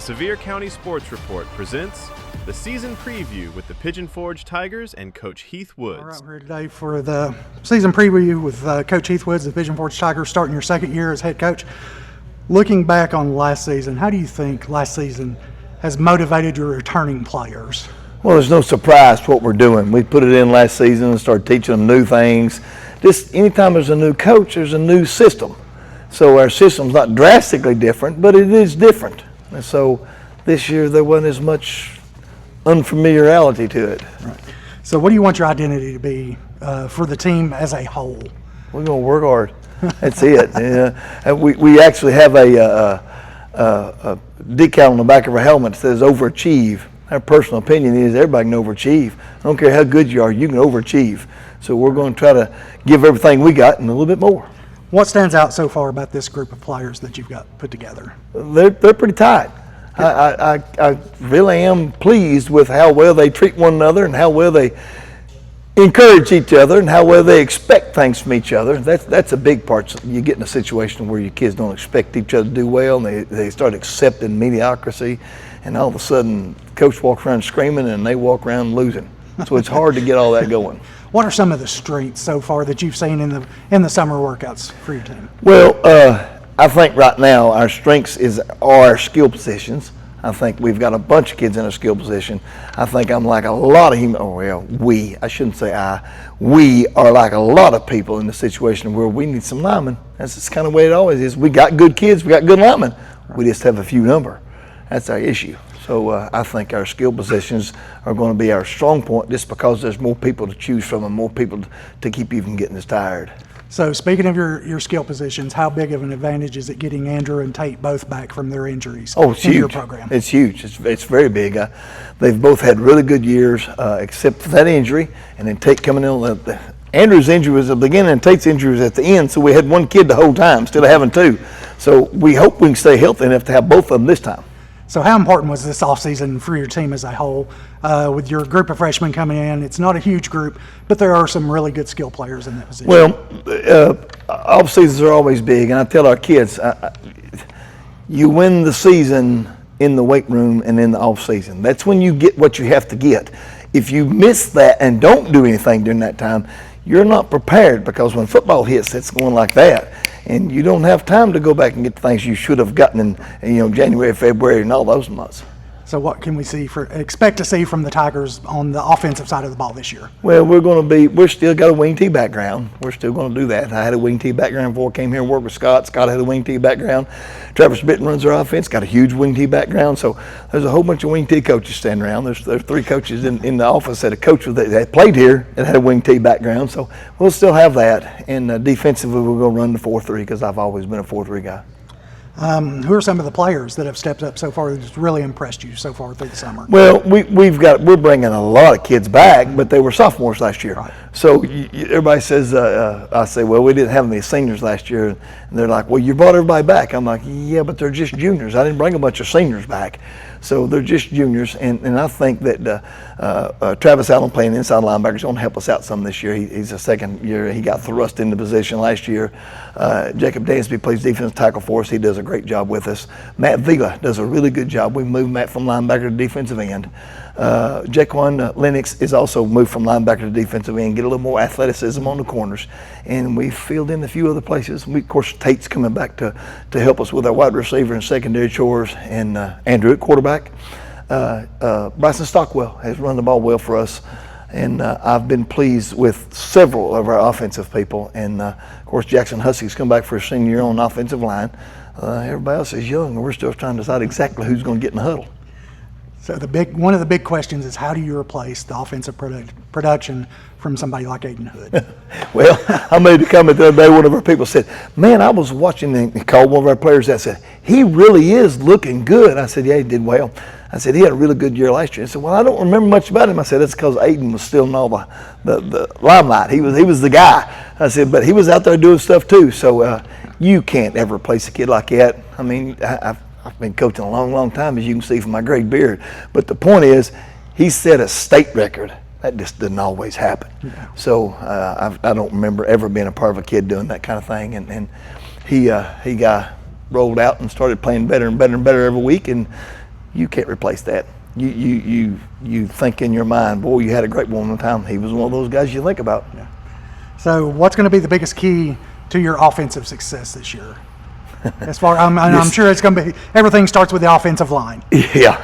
Sevier County Sports Report presents the season preview with the Pigeon Forge Tigers and Coach Heath Woods. All right, we're here today for the season preview with Coach Heath Woods, the Pigeon Forge Tigers, starting your second year as head coach. Looking back on last season, how do you think last season has motivated your returning players? Well, there's no surprise to what we're doing. We put it in last season and started teaching them new things. Just anytime there's a new coach, there's a new system. So our system's not drastically different, but it is different. And so this year there wasn't as much unfamiliarity to it. Right. So what do you want your identity to be for the team as a whole? We're going to work hard. That's it. And we actually have a decal on the back of our helmet that says overachieve. Our personal opinion is everybody can overachieve. I don't care how good you are, you can overachieve. So we're going to try to give everything we got and a little bit more. What stands out so far about this group of players that you've got put together? They're pretty tight. I really am pleased with how well they treat one another and how well they encourage each other and how well they expect things from each other. That's a big part. You get in a situation where your kids don't expect each other to do well and they start accepting mediocrity, and all of a sudden coach walks around screaming and they walk around losing. So it's hard to get all that going. What are some of the strengths so far that you've seen in the summer workouts for your team? Well, I think right now our strengths are our skill positions. I think we've got a bunch of kids in a skill position. I think I'm like a lot of we are like a lot of people in the situation where we need some linemen. That's just kind of the way it always is. We got good kids, we got good linemen. We just have a few number. That's our issue. So I think our skill positions are going to be our strong point just because there's more people to choose from and more people to keep you from getting as tired. So speaking of your skill positions, how big of an advantage is it getting Andrew and Tate both back from their injuries it's in huge. your program? It's huge. It's very big. They've both had really good years except for that injury, and then Tate coming in. Andrew's injury was at the beginning and Tate's injury was at the end, so we had one kid the whole time instead of having two. So we hope we can stay healthy enough to have both of them this time. So how important was this offseason for your team as a whole? With your group of freshmen coming in, it's not a huge group, but there are some really good skill players in that position. Well, off seasons are always big, and I tell our kids, you win the season in the weight room and in the off season. That's when you get what you have to get. If you miss that and don't do anything during that time, you're not prepared, because when football hits, it's going like that. And you don't have time to go back and get the things you should have gotten in January, February, and all those months. So what can we expect to see from the Tigers on the offensive side of the ball this year? Well, we're still got a wing tee background. We're still going to do that. I had a wing tee background before I came here and worked with Scott. Scott had a wing tee background. Travis Bitten runs our offense, got a huge wing tee background. So there's a whole bunch of wing tee coaches standing around. There's three coaches in the office that a coach that played here and had a wing tee background. So we'll still have that. And defensively, we're going to run the 4-3 because I've always been a 4-3 guy. Who are some of the players that have stepped up so far that has really impressed you so far through the summer? Well, we're bringing a lot of kids back, but they were sophomores last year. Right. So everybody says, I say, well, we didn't have any seniors last year, and they're like, well, you brought everybody back. I'm like, yeah, but they're just juniors. I didn't bring a bunch of seniors back. So they're just juniors, and I think that Travis Allen playing inside linebacker is going to help us out some this year. He's a second year. He got thrust into position last year. Jacob Dansby plays defensive tackle for us. He does a great job with us. Matt Vila does a really good job. We moved Matt from linebacker to defensive end. Jaquan Lennox is also moved from linebacker to defensive end, get a little more athleticism on the corners, and we filled in a few other places. Of course, Tate's coming back to help us with our wide receiver and secondary chores, and Andrew at quarterback. Bryson Stockwell has run the ball well for us, and I've been pleased with several of our offensive people, and of course Jackson Hussey's come back for his senior year on the offensive line. Everybody else is young, and we're still trying to decide exactly who's going to get in the huddle. So one of the big questions is, how do you replace the offensive production from somebody like Aiden Hood? Well, I made a comment the other day. One of our people said, man, I was watching, and he called one of our players that said, he really is looking good. I said, yeah, he did well. I said, he had a really good year last year. He said, well, I don't remember much about him. I said, that's because Aiden was still in all the limelight. He was the guy. I said, but he was out there doing stuff too. So you can't ever replace a kid like that. I mean, I've been coaching a long, long time, as you can see from my gray beard. But the point is, he set a state record. That just doesn't always happen. Yeah. So I don't remember ever being a part of a kid doing that kind of thing. And he got rolled out and started playing better and better and better every week. And you can't replace that. You think in your mind, boy, you had a great one time. He was one of those guys you think about. Yeah. So what's going to be the biggest key to your offensive success this year? As far I'm sure it's going to be, everything starts with the offensive line. Yeah,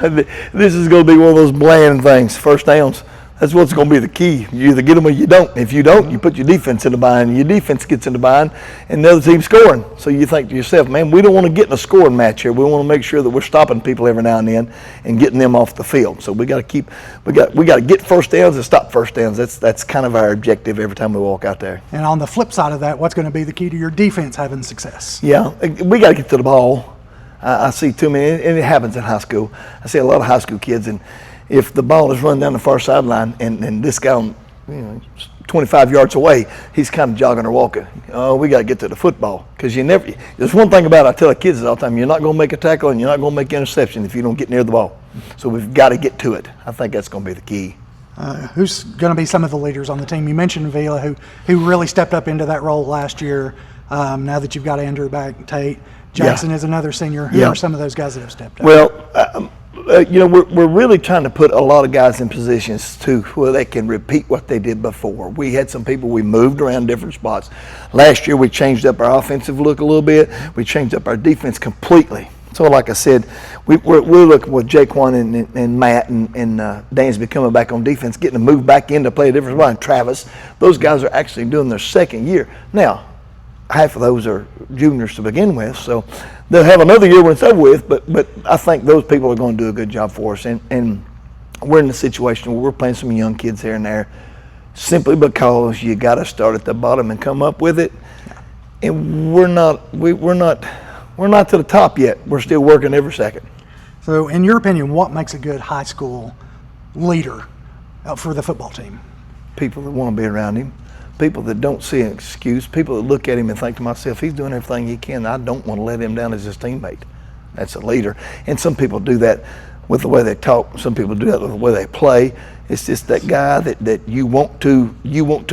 this is going to be one of those bland things, first downs. That's what's going to be the key. You either get them or you don't. If you don't, you put your defense in the bind. Your defense gets in the bind, and the other team's scoring. So you think to yourself, man, we don't want to get in a scoring match here. We want to make sure that we're stopping people every now and then and getting them off the field. So we got to get first downs and stop first downs. That's kind of our objective every time we walk out there. And on the flip side of that, what's going to be the key to your defense having success? Yeah, we got to get to the ball. I see too many, and it happens in high school. I see a lot of high school kids, and if the ball is run down the far sideline and this guy, 25 yards away, he's kind of jogging or walking. Oh, we got to get to the football, because there's one thing about it, I tell the kids all the time, you're not going to make a tackle and you're not going to make an interception if you don't get near the ball. So we've got to get to it. I think that's going to be the key. Who's going to be some of the leaders on the team? You mentioned Vila, who really stepped up into that role last year. Now that you've got Andrew back, Tate, Jackson is another senior. Who are some of those guys that have stepped up? Well, we're really trying to put a lot of guys in positions too where they can repeat what they did before. We had some people, we moved around different spots. Last year we changed up our offensive look a little bit. We changed up our defense completely. So like I said, we're looking with Jaquan and Matt and Dansby coming back on defense, getting to move back in to play a different spot. And Travis, those guys are actually doing their second year. Now, half of those are juniors to begin with, so they'll have another year when it's over with, but I think those people are going to do a good job for us. And we're in a situation where we're playing some young kids here and there simply because you got to start at the bottom and come up with it. And we're not to the top yet. We're still working every second. So in your opinion, what makes a good high school leader for the football team? People that want to be around him. People that don't see an excuse, people that look at him and think to myself, he's doing everything he can. I don't want to let him down as his teammate. That's a leader. And some people do that with the way they talk. Some people do that with the way they play. It's just that guy that you want to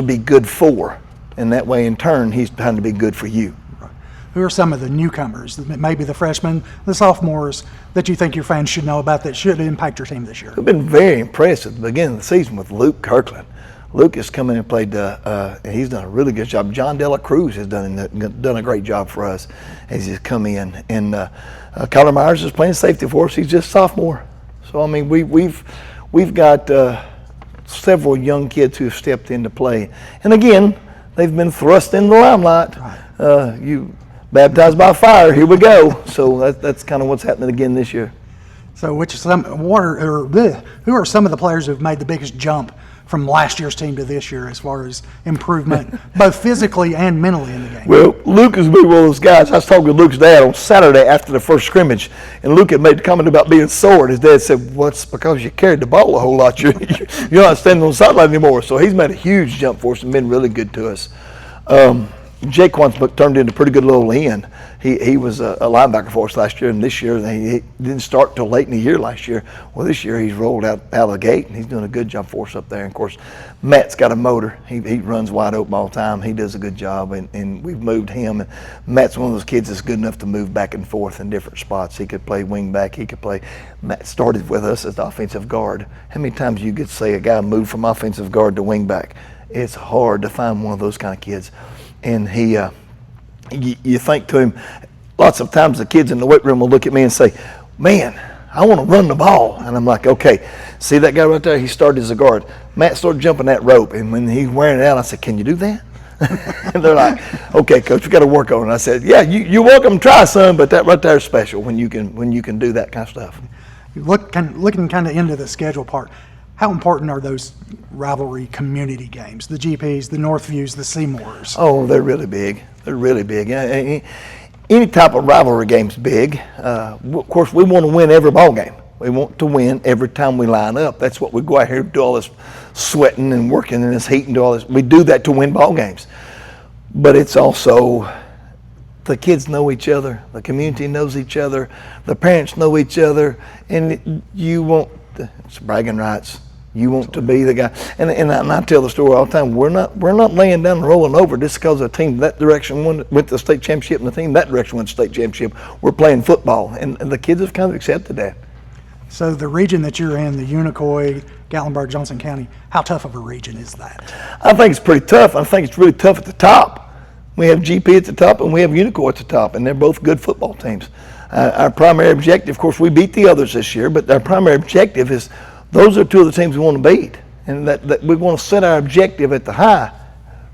be good for. And that way, in turn, he's trying to be good for you. Right. Who are some of the newcomers, maybe the freshmen, the sophomores, that you think your fans should know about that should impact your team this year? I've been very impressed at the beginning of the season with Luke Kirkland. Luke has come in and played, and he's done a really good job. John Dela Cruz has done a great job for us as he's come in. And Kyler Myers is playing safety for us. He's just a sophomore. So, I mean, we've got several young kids who have stepped into play. And again, they've been thrust in the limelight. Right. You baptized by fire, here we go. So that's kind of what's happening again this year. So who are some of the players who have made the biggest jump from last year's team to this year as far as improvement, both physically and mentally in the game? Well, Luke has been one of those guys. I was talking to Luke's dad on Saturday after the first scrimmage, and Luke had made the comment about being sore, and his dad said, well, it's because you carried the ball a whole lot. You're not standing on the sideline anymore. So he's made a huge jump for us and been really good to us. Jaquan's turned into a pretty good little end. He was a linebacker for us last year, and this year he didn't start till late in the year last year. Well, this year he's rolled out of the gate, and he's doing a good job for us up there. And of course, Matt's got a motor. He runs wide open all the time. He does a good job, and we've moved him. And Matt's one of those kids that's good enough to move back and forth in different spots. He could play wing back. He could play. Matt started with us as the offensive guard. How many times you get to say a guy moved from offensive guard to wing back? It's hard to find one of those kind of kids. And you think to him, lots of times the kids in the weight room will look at me and say, man, I want to run the ball. And I'm like, okay, see that guy right there? He started as a guard. Matt started jumping that rope, and when he's wearing it out, I said, can you do that? And they're like, okay, coach, we got to work on it. I said, yeah, you're welcome to try, son, but that right there is special when you can do that kind of stuff. Looking kind of into the schedule part, how important are those rivalry community games, the GPs, the Northviews, the Seymours? Oh, they're really big. They're really big. Any type of rivalry game's big. Of course, we want to win every ball game. We want to win every time we line up. That's what we go out here and do all this sweating and working in this heat and do all this. We do that to win ball games. But it's also the kids know each other. The community knows each other. The parents know each other. And it's bragging rights. You want to be the guy, and I tell the story all the time. We're not laying down and rolling over just because the team that direction went to the state championship and the team that direction went to the state championship. We're playing football, and the kids have kind of accepted that. So the region that you're in, the Unicoi, Gatlinburg, Johnson County, how tough of a region is that? I think it's pretty tough. I think it's really tough at the top. We have GP at the top and we have Unicoi at the top, and they're both good football teams. Our primary objective, of course, we beat the others this year, but our primary objective is those are two of the teams we want to beat, and that we want to set our objective at the high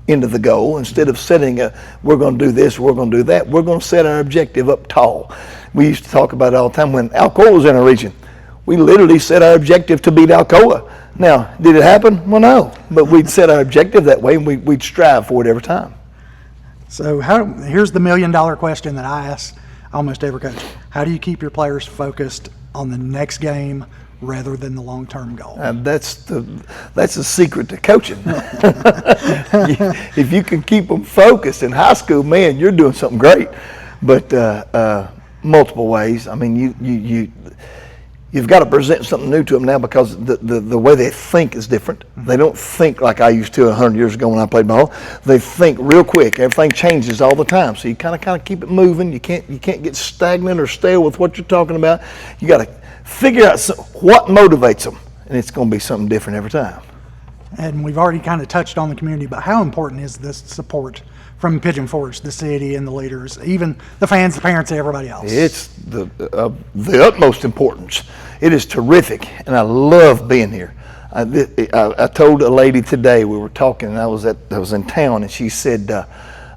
end of the goal instead of setting we're going to do this, we're going to do that. We're going to set our objective up tall. We used to talk about it all the time when Alcoa was in our region. We literally set our objective to beat Alcoa. Now, did it happen? Well, no, but we'd set our objective that way, and we'd strive for it every time. So here's the $1 million question that I ask almost every coach. How do you keep your players focused on the next game rather than the long-term goal? That's the secret to coaching. If you can keep them focused in high school, man, you're doing something great. But multiple ways. I mean, you've got to present something new to them now because the way they think is different. They don't think like I used to 100 years ago when I played ball. They think real quick. Everything changes all the time. So you kind of keep it moving. You can't get stagnant or stale with what you're talking about. You got to figure out what motivates them, and it's going to be something different every time. And we've already kind of touched on the community, but how important is this support from Pigeon Forge, the city and the leaders, even the fans, the parents, everybody else? It's the utmost importance. It is terrific, and I love being here. I told a lady today, we were talking, and I was in town, and she said,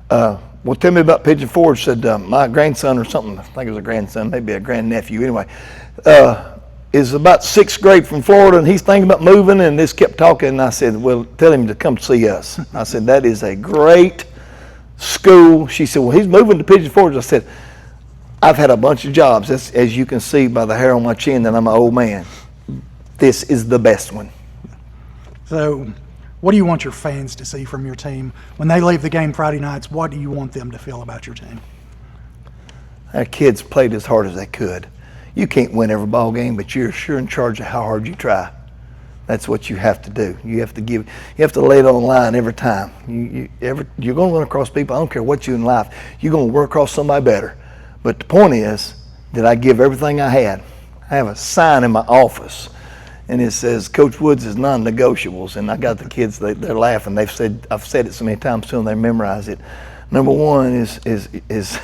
well, tell me about Pigeon Forge. Said, my grandson or something, I think it was a grandson, maybe a grandnephew, anyway, is about 6th grade from Florida, and he's thinking about moving, and this kept talking, and I said, well, tell him to come see us. I said, that is a great school. She said, well, he's moving to Pigeon Forge. I said, I've had a bunch of jobs, as you can see by the hair on my chin that I'm an old man. This is the best one. So what do you want your fans to see from your team? When they leave the game Friday nights, what do you want them to feel about your team? Our kids played as hard as they could. You can't win every ball game, but you're sure in charge of how hard you try. That's what you have to do. You have to lay it on the line every time. You're going to run across people. I don't care what you in life. You're going to work across somebody better. But the point is that I give everything I had. I have a sign in my office, and it says, Coach Woods is non-negotiables. And I got the kids, they're laughing. I've said it so many times to them, they memorize it. Number one is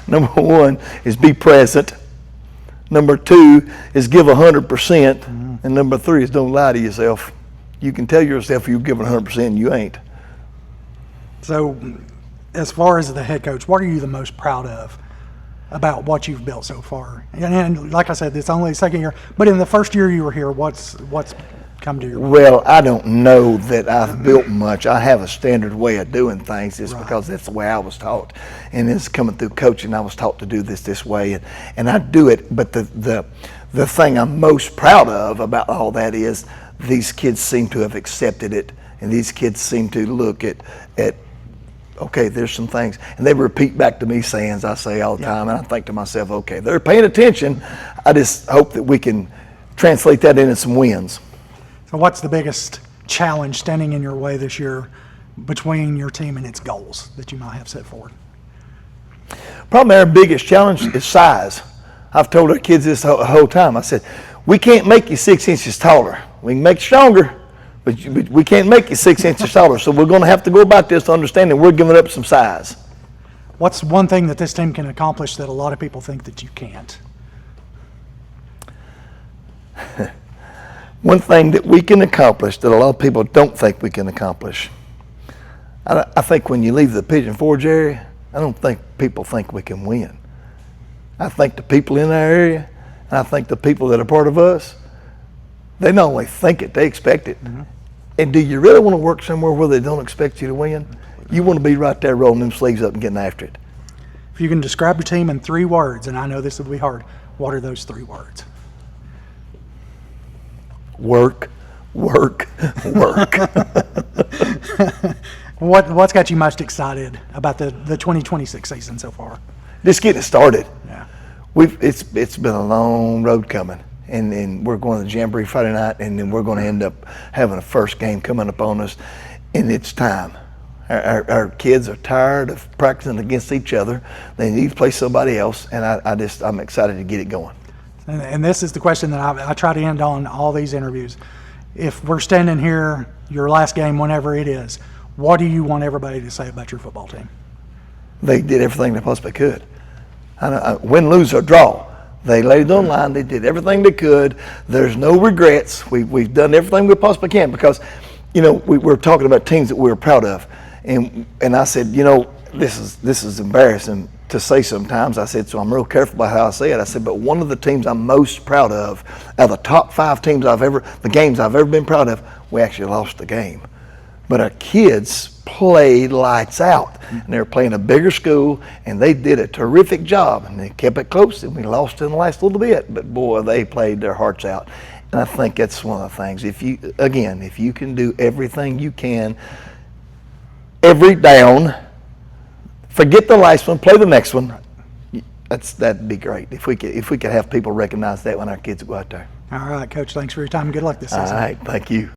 number one is be present. Number 2 is give 100%, and number 3 is don't lie to yourself. You can tell yourself you're giving 100% and you ain't. So as far as the head coach, what are you the most proud of about what you've built so far? And like I said, it's only the second year, but in the first year you were here, what's come to your mind? Well, I don't know that I've built much. I have a standard way of doing things just because that's the way I was taught. And it's coming through coaching, I was taught to do this way. And I do it, but the thing I'm most proud of about all that is these kids seem to have accepted it, and these kids seem to look at okay, there's some things, and they repeat back to me sayings I say all the time, and I think to myself, okay, they're paying attention. I just hope that we can translate that into some wins. So what's the biggest challenge standing in your way this year between your team and its goals that you might have set forward? Probably our biggest challenge is size. I've told our kids this the whole time. I said, we can't make you 6 inches taller. We can make you stronger, but we can't make you 6 inches taller. So we're going to have to go about this understanding we're giving up some size. What's one thing that this team can accomplish that a lot of people think that you can't? One thing that we can accomplish that a lot of people don't think we can accomplish. I think when you leave the Pigeon Forge area, I don't think people think we can win. I think the people in our area, and I think the people that are part of us, they not only think it, they expect it. Mm-hmm. And do you really want to work somewhere where they don't expect you to win? You want to be right there rolling them sleeves up and getting after it. If you can describe your team in 3 words, and I know this will be hard, what are those 3 words? Work, work, work. What's got you most excited about the 2026 season so far? Just getting started. Yeah. It's been a long road coming, and we're going to the Jamboree Friday night, and then we're going to end up having a first game coming up on us, and it's time. Our kids are tired of practicing against each other. They need to play somebody else, and I'm excited to get it going. And this is the question that I try to end on all these interviews. If we're standing here, your last game, whenever it is, what do you want everybody to say about your football team? They did everything they possibly could. Win, lose, or draw. They laid it on line. They did everything they could. There's no regrets. We've done everything we possibly can because, we're talking about teams that we were proud of. And I said, this is embarrassing to say sometimes. I said, so I'm real careful about how I say it. I said, but one of the teams I'm most proud of the top 5 teams the games I've ever been proud of, we actually lost the game. But our kids played lights out. And they were playing a bigger school, and they did a terrific job. And they kept it close, and we lost in the last little bit. But boy, they played their hearts out. And I think that's one of the things. If you can do everything you can, every down, forget the last one, play the next one. That'd be great if we could have people recognize that when our kids go out there. All right, Coach. Thanks for your time. Good luck this season. All right, thank you.